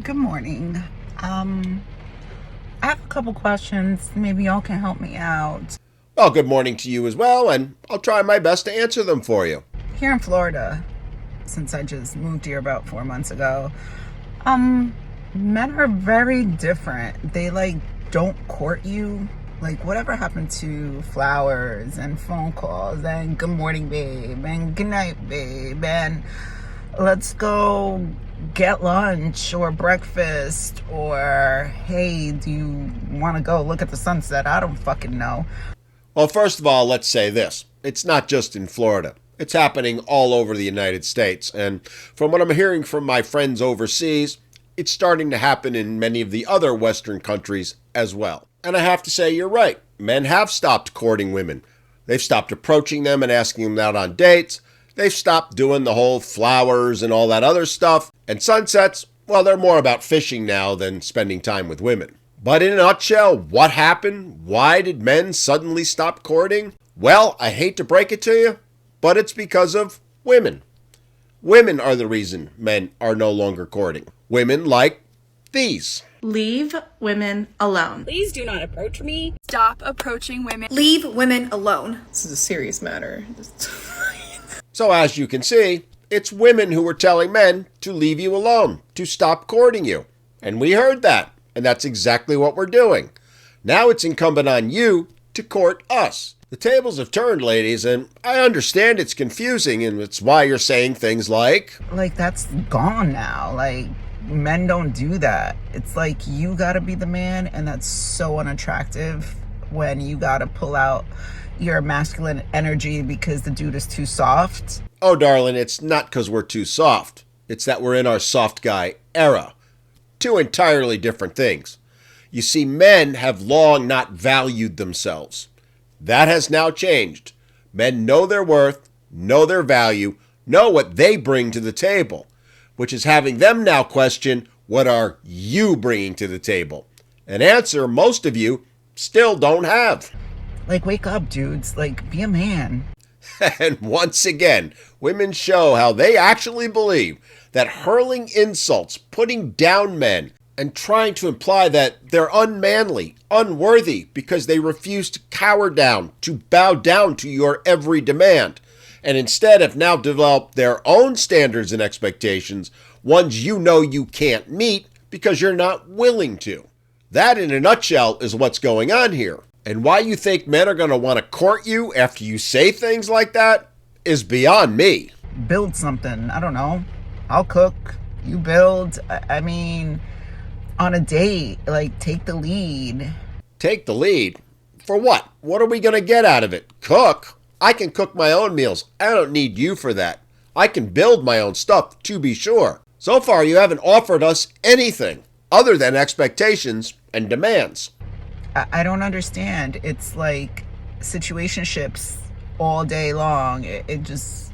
Good morning. I have a couple questions. Maybe y'all can help me out. Well, good morning to you as well, and I'll try my best to answer them for you. Here in Florida, since I just moved here about 4 months ago, men are very different. They don't court you. Like whatever happened to flowers and phone calls and good morning, babe, and good night, babe, and let's go get lunch or breakfast, or hey, do you want to go look at the sunset? I don't fucking know. Well, first of all, let's say this. It's not just in Florida. It's happening all over the United States. And from what I'm hearing from my friends overseas, it's starting to happen in many of the other Western countries as well. And I have to say, you're right. Men have stopped courting women. They've stopped approaching them and asking them out on dates. They've stopped doing the whole flowers and all that other stuff. And sunsets, well, they're more about fishing now than spending time with women. But in a nutshell, what happened? Why did men suddenly stop courting? Well, I hate to break it to you, but it's because of women. Women are the reason men are no longer courting. Women like these. Leave women alone. Please do not approach me. Stop approaching women. Leave women alone. This is a serious matter. So as you can see, it's women who are telling men to leave you alone, to stop courting you. And we heard that, and that's exactly what we're doing. Now it's incumbent on you to court us. The tables have turned, ladies, and I understand it's confusing, and it's why you're saying things like, That's gone now. Men don't do that. It's like you gotta be the man, and that's so unattractive when you gotta pull out your masculine energy because the dude is too soft. oh, darling, it's not because we're too soft. It's that we're in our soft guy era. Two entirely different things. You see, men have long not valued themselves. That has now changed. Men know their worth, know their value, know what they bring to the table, which is having them now question, what are you bringing to the table? An answer most of you still don't have. Wake up, dudes. Be a man. And once again, women show how they actually believe that hurling insults, putting down men, and trying to imply that they're unmanly, unworthy, because they refuse to cower down, to bow down to your every demand, and instead have now developed their own standards and expectations, ones you know you can't meet because you're not willing to. That, in a nutshell, is what's going on here. And why you think men are going to want to court you after you say things like that is beyond me. Build something. I don't know. I'll cook. You build. I mean, on a date, take the lead. Take the lead? For what? What are we going to get out of it? Cook? I can cook my own meals. I don't need you for that. I can build my own stuff, to be sure. So far, you haven't offered us anything other than expectations and demands. I don't understand. It's like situationships all day long. It just,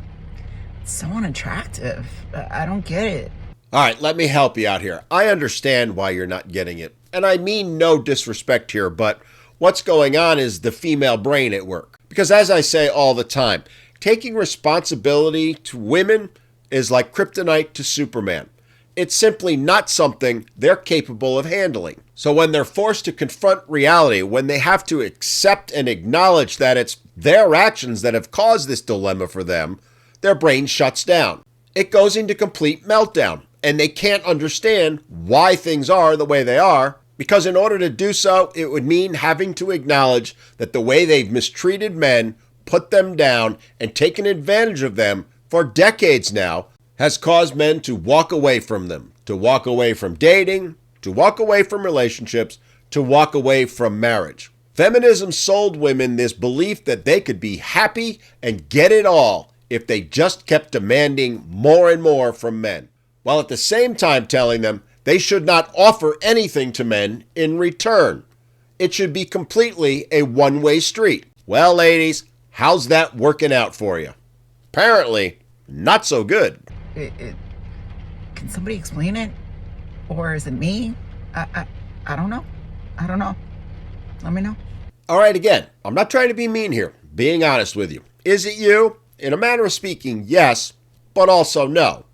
it's so unattractive. I don't get it. All right, let me help you out here. I understand why you're not getting it. And I mean no disrespect here, but what's going on is the female brain at work. Because as I say all the time, taking responsibility to women is like kryptonite to Superman. It's simply not something they're capable of handling. So when they're forced to confront reality, when they have to accept and acknowledge that it's their actions that have caused this dilemma for them, their brain shuts down. It goes into complete meltdown, and they can't understand why things are the way they are, because in order to do so, it would mean having to acknowledge that the way they've mistreated men, put them down, and taken advantage of them for decades now has caused men to walk away from them, to walk away from dating, to walk away from relationships, to walk away from marriage. Feminism sold women this belief that they could be happy and get it all if they just kept demanding more and more from men, while at the same time telling them they should not offer anything to men in return. It should be completely a one-way street. Well, ladies, how's that working out for you? Apparently, not so good. Can somebody explain it? Or is it me? I don't know. I don't know. Let me know. All right, again, I'm not trying to be mean here, being honest with you. Is it you? In a manner of speaking, yes, but also no.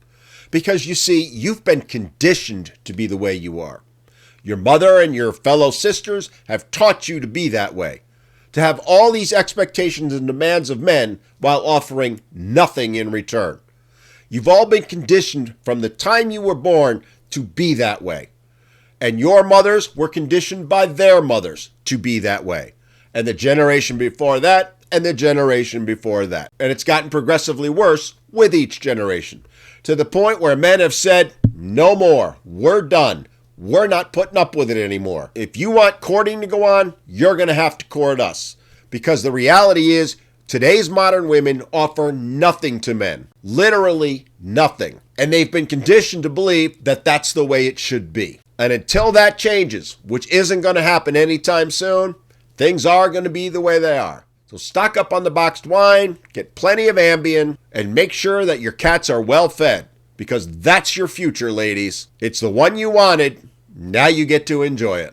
Because you see, you've been conditioned to be the way you are. Your mother and your fellow sisters have taught you to be that way, to have all these expectations and demands of men while offering nothing in return. You've all been conditioned from the time you were born to be that way. And your mothers were conditioned by their mothers to be that way. And the generation before that, and the generation before that. And it's gotten progressively worse with each generation, to the point where men have said, no more, we're done. We're not putting up with it anymore. If you want courting to go on, you're going to have to court us. Because the reality is, today's modern women offer nothing to men. Literally nothing. And they've been conditioned to believe that that's the way it should be. And until that changes, which isn't going to happen anytime soon, things are going to be the way they are. So stock up on the boxed wine, get plenty of Ambien, and make sure that your cats are well fed. Because that's your future, ladies. It's the one you wanted. Now you get to enjoy it.